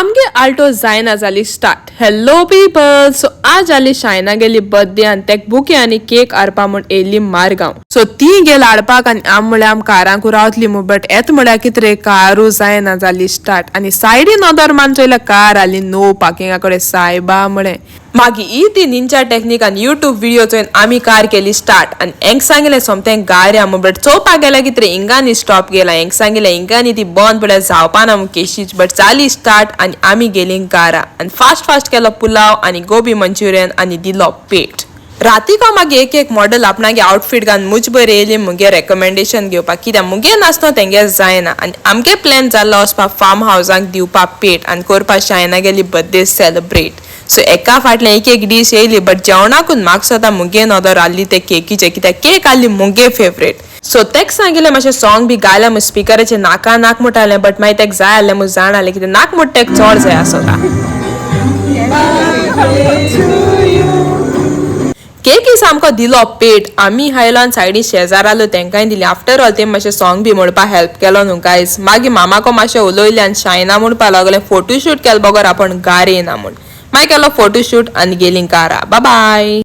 आमगे आल्टो जायना जाली स्टार्ट. Hello people. सो आज जाली शायना गेली बर्थडे आनी तेक बुके आनी केक हाडपा म्हूण येयली मारगांव. सो ती गेल हाडपाक आनी आम म्हळ्यार आम कारांकू रावतली मू बट येत म्हळ्यार कितें कारू जायना जाली स्टार्ट आनी सायडीन ऑदर मान चोयल्या कार आली नो पार्किंगा कडेन सायबा म्हळे मागी ई ती निंजा टेक्निक आनी युट्यूब व्हिडिओ चोयन आमी कार केली स्टार्ट आनी हेंक सांगिल्लें सोमतें गार्या मू बट चोवपाक गेल्या कितें हिंगानी स्टॉप गेला हेंक सांगिल्लें हिंगानी ती बंद पडल्यार जावपाना मू केशीच बट जाली स्टार्ट आनी आमी गेली कारा आनी फास्ट केलो पुलाव आनी गोबी मंचुरियन आनी दिलो पेट. रातीको मागी एक मॉडल आपणागे आउटफिट घालून मुज बरी येयली मुगे रेकमेंडेशन घेवपाक कित्याक मुगे नासलो तेंगे जायना आनी आमगे प्लॅन जाल्लो वचपाक फार्म हावसांक दिवपाक पेट आनी करपा शायना गेली बर्थडे सेलिब्रेट. सो एका फाटल्यान एक डीश येयली बट जेवणाकून म्हाका स्वता मुगे नदर आल्ली ते केकीचे कित्याक केक आल्ली मुगे फेवरेट. सो तेक सांगिल्लें मातशें सॉंग बी गायल्या मू स्पिकराचेर नाका नाक म्हणटालें बट मागीर तेक जाय आसलें मू जाण आसलें कित्याक नाक म्हणटा तेक चड जाय आसता. केकी सामको दिलो पेट आमी हायलो आनी सायडी शेजार आलो तेंकाय दिली. आफ्टर ऑल ते मातशें सॉंग बी म्हणपाक हेल्प केलो न्हू गायज. मागीर मामाको मातशें उलयलें आनी शायना म्हणपा लागलें फोटोशूट केल बगर आपण गार येना म्हूण. मागीर केलो फोटोशूट आनी गेलीं कारा. बाय.